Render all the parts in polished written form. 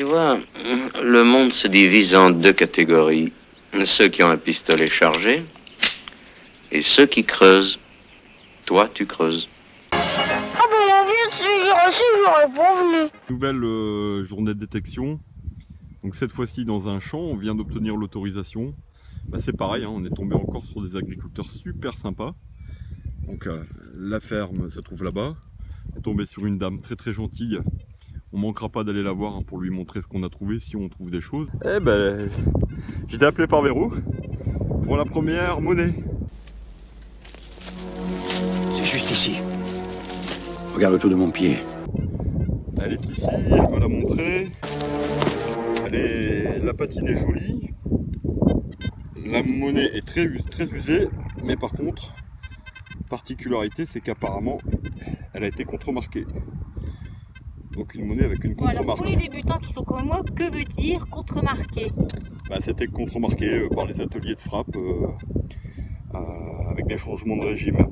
vois, le monde se divise en deux catégories. Ceux qui ont un pistolet chargé et ceux qui creusent. Toi, tu creuses. Ah ben bien sûr, j'aurais pas venu. Nouvelle journée de détection. Donc cette fois-ci dans un champ, on vient d'obtenir l'autorisation. Bah, c'est pareil, hein, on est tombé encore sur des agriculteurs super sympas. Donc la ferme se trouve là-bas. On est tombé sur une dame très très gentille. On manquera pas d'aller la voir hein, pour lui montrer ce qu'on a trouvé si on trouve des choses. Eh ben, j'étais appelé par Véro pour la première monnaie. C'est juste ici. Regarde autour de mon pied. Elle est ici, elle va la montrer. La patine est jolie. La monnaie est très usée, mais par contre, particularité, c'est qu'apparemment, elle a été contremarquée. Donc une monnaie avec une contremarque. Alors pour les débutants qui sont comme moi, que veut dire contremarqué? Bah, c'était contremarqué par les ateliers de frappe avec des changements de régime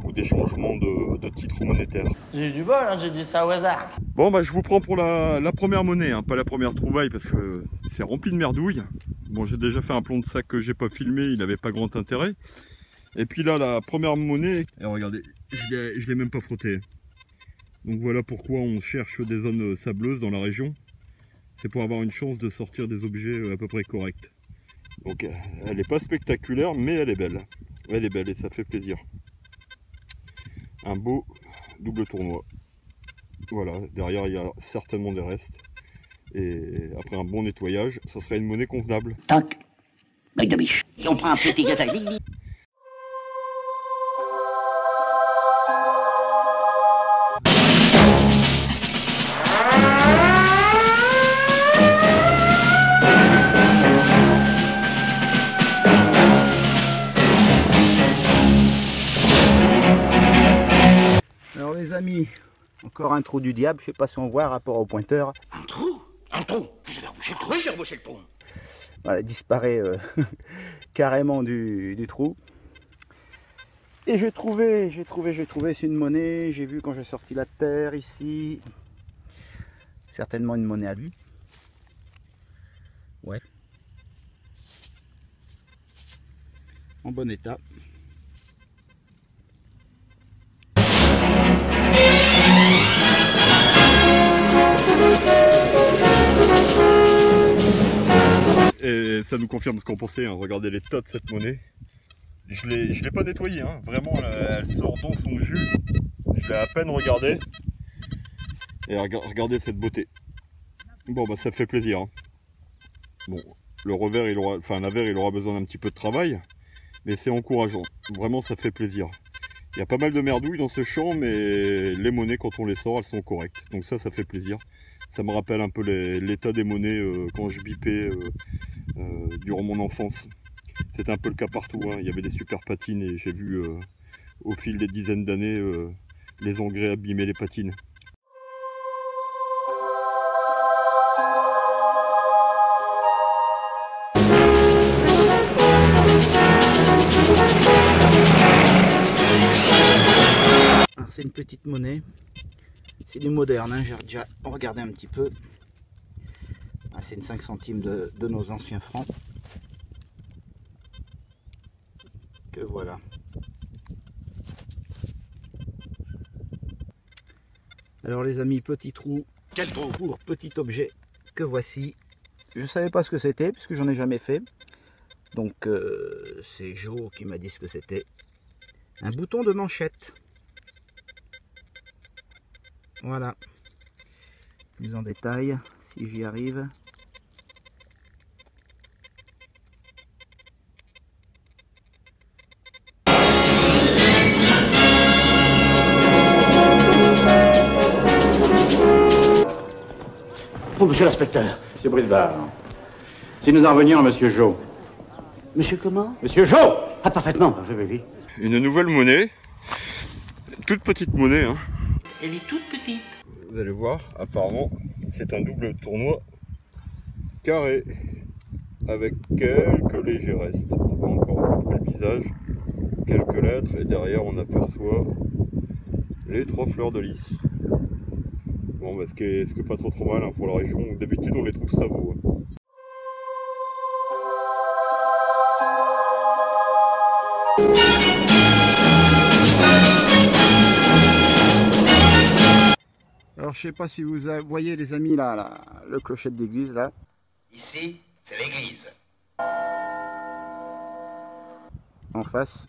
ou des changements de titres monétaires. J'ai eu du bol, hein, j'ai dit ça au hasard. Bon bah je vous prends pour la première monnaie, hein, pas la première trouvaille parce que c'est rempli de merdouilles. Bon, j'ai déjà fait un plomb de sac que j'ai pas filmé, il n'avait pas grand intérêt. Et puis là la première monnaie, et regardez, je l'ai même pas frotté. Donc voilà pourquoi on cherche des zones sableuses dans la région. C'est pour avoir une chance de sortir des objets à peu près corrects. Donc elle n'est pas spectaculaire mais elle est belle. Elle est belle et ça fait plaisir. Un beau double tournoi. Voilà, derrière il y a certainement des restes. Et après un bon nettoyage, ça serait une monnaie convenable. Tac, bec de biche. Et on prend un petit gaz à ligne. Alors les amis, encore un trou du diable, je sais pas si on voit rapport au pointeur. Un trou. Vous avez rebouché le trou. Oui, j'ai rebouché le trou. Voilà, disparaît carrément du trou. Et j'ai trouvé, c'est une monnaie, j'ai vu quand j'ai sorti la terre ici. Certainement une monnaie à lui. Ouais. En bon état. Et ça nous confirme ce qu'on pensait, hein. Regardez l'état de cette monnaie. Je l'ai pas nettoyée, hein. Vraiment elle sort dans son jus. Je l'ai à peine regardée. Et regardez cette beauté. Bon bah ça fait plaisir. Hein. Bon, le revers il aura, enfin l'avers il aura besoin d'un petit peu de travail. Mais c'est encourageant. Vraiment ça fait plaisir. Il y a pas mal de merdouilles dans ce champ, mais les monnaies quand on les sort elles sont correctes. Donc ça fait plaisir. Ça me rappelle un peu l'état des monnaies quand je bipais durant mon enfance. C'était un peu le cas partout, hein. Il y avait des super patines et j'ai vu au fil des dizaines d'années les engrais abîmer les patines. Alors c'est une petite monnaie. C'est du moderne, hein. J'ai déjà regardé un petit peu. Ah, c'est une 5 centimes de nos anciens francs. Que voilà. Alors les amis, petit trou. Quel trou? Pour petit objet que voici. Je ne savais pas ce que c'était puisque j'en ai jamais fait. Donc c'est Jo qui m'a dit ce que c'était. Un bouton de manchette. Voilà. Plus en détail, si j'y arrive. Oh, monsieur l'inspecteur. Monsieur Brisbard, si nous en revenions à Monsieur Jo. Monsieur comment? Monsieur Jo! Ah, parfaitement. Oui. Une nouvelle monnaie. Toute petite monnaie, hein. Elle est toute petite. Vous allez voir, apparemment, c'est un double tournoi carré avec quelques légers restes. On voit encore le visage, quelques lettres et derrière on aperçoit les 3 fleurs de lys. Bon, bah, ce qui est pas trop mal hein, pour la région. D'habitude, on les trouve savots. Hein. Alors je sais pas si vous voyez les amis là, le clocher de l'église là. Ici, c'est l'église. En face.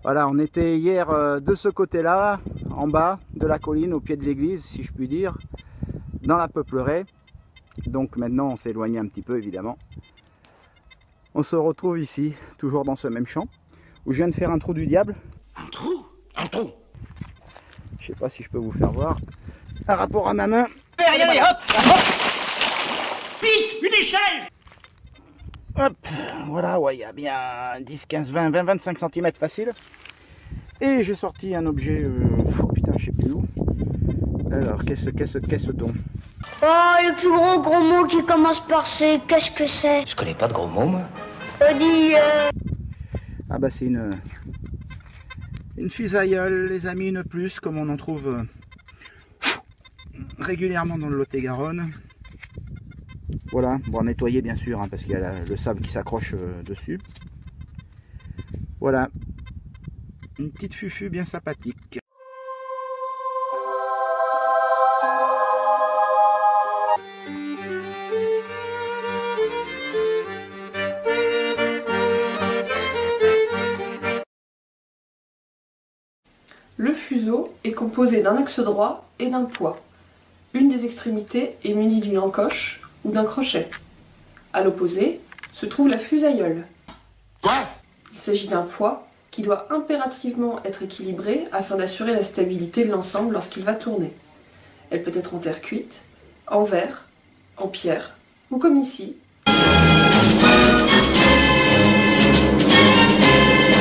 Voilà, on était hier de ce côté-là, en bas de la colline, au pied de l'église, si je puis dire, dans la Peupleraie. Donc maintenant on s'est éloigné un petit peu évidemment. On se retrouve ici, toujours dans ce même champ, où je viens de faire un trou du diable. Un trou? Un trou? Je sais pas si je peux vous faire voir. Par rapport à ma main. Allez, hop! Vite! Une échelle! Hop, voilà, ouais, il y a bien 10, 15, 20, 25 cm facile. Et j'ai sorti un objet, oh putain, je sais plus où. Alors, qu'est-ce donc? Oh, le plus gros mot qui commence par C, qu'est-ce que c'est? Je connais pas de gros mots, moi. On dit Ah bah c'est une fisailleule, les amis, une plus, comme on en trouve régulièrement dans le Lot-et-Garonne. Voilà, bon à nettoyer bien sûr, hein, parce qu'il y a le sable qui s'accroche dessus. Voilà, une petite fufu bien sympathique. Le fuseau est composé d'un axe droit et d'un poids. Une des extrémités est munie d'une encoche ou d'un crochet. À l'opposé se trouve la fusailleule. Quoi? Il s'agit d'un poids qui doit impérativement être équilibré afin d'assurer la stabilité de l'ensemble lorsqu'il va tourner. Elle peut être en terre cuite, en verre, en pierre ou comme ici.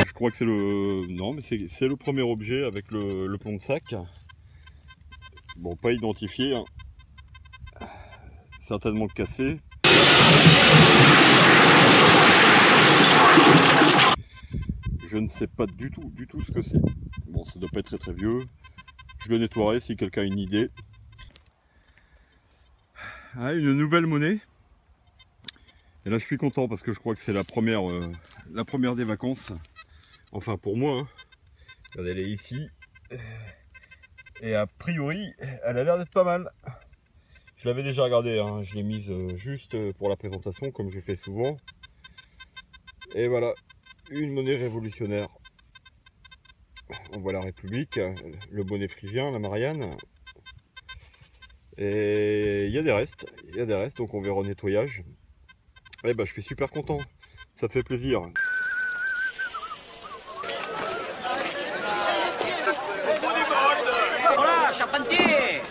Je crois que c'est le... Non, mais c'est le premier objet avec le plomb de sac. Bon, pas identifié. Hein. Certainement cassé. Je ne sais pas du tout ce que c'est. Bon, ça doit pas être très vieux. Je le nettoierai si quelqu'un a une idée. Ah, une nouvelle monnaie. Et là, je suis content parce que je crois que c'est la première des vacances. Enfin, pour moi. Hein. Regardez, elle est ici. Et a priori, elle a l'air d'être pas mal. Je l'avais déjà regardée, hein. Je l'ai mise juste pour la présentation, comme je fais souvent. Et voilà, une monnaie révolutionnaire. On voit la République, le bonnet phrygien, la Marianne. Et il y a des restes, donc on verra au nettoyage. Et bah, je suis super content, ça fait plaisir. Voilà, charpentier!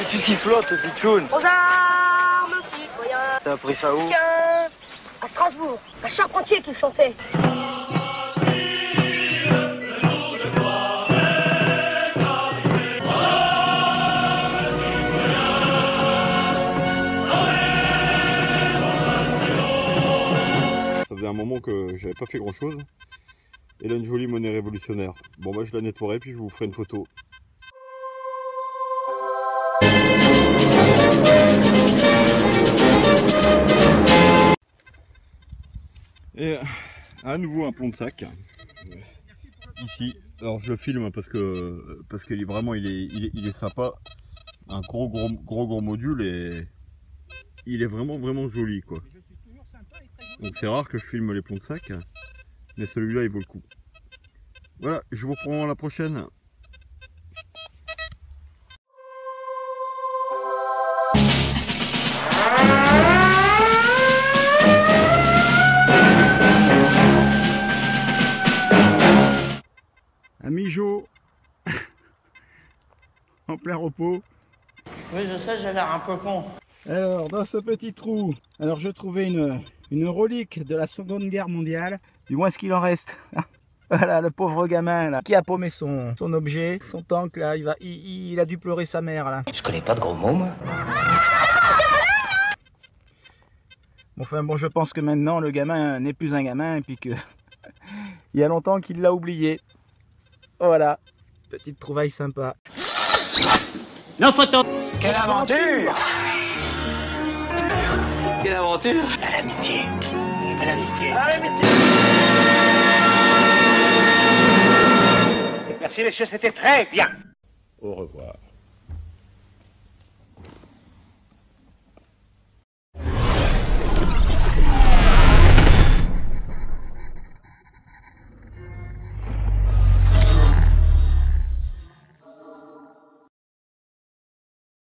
Tu sifflotes, pitchoun. Aux armes, citoyens. T'as appris ça où? À Strasbourg, un charpentier qui chantait. Ça faisait un moment que j'avais pas fait grand chose. Et là, une jolie monnaie révolutionnaire. Bon, bah, je la nettoierai puis je vous ferai une photo. Et à nouveau un plomb de sac. Ici. Alors je le filme parce qu'il est vraiment il est sympa. Un gros module et il est vraiment joli quoi. Donc c'est rare que je filme les plombs de sac. Mais celui-là il vaut le coup. Voilà, je vous reprends à la prochaine. Ami Jo, en plein repos. Oui, je sais, j'ai l'air un peu con. Alors, dans ce petit trou, alors je trouvais une relique de la Seconde Guerre mondiale, du moins ce qu'il en reste. Voilà, le pauvre gamin là, qui a paumé son objet, son tank là, il a dû pleurer sa mère là. Je connais pas de gros mots, moi. Enfin bon, je pense que maintenant le gamin n'est plus un gamin et puis que il y a longtemps qu'il l'a oublié. Voilà. Petite trouvaille sympa. Nos photos. Quelle aventure! Quelle aventure! À l'amitié. À l'amitié. À l'amitié! Merci messieurs, c'était très bien. Au revoir.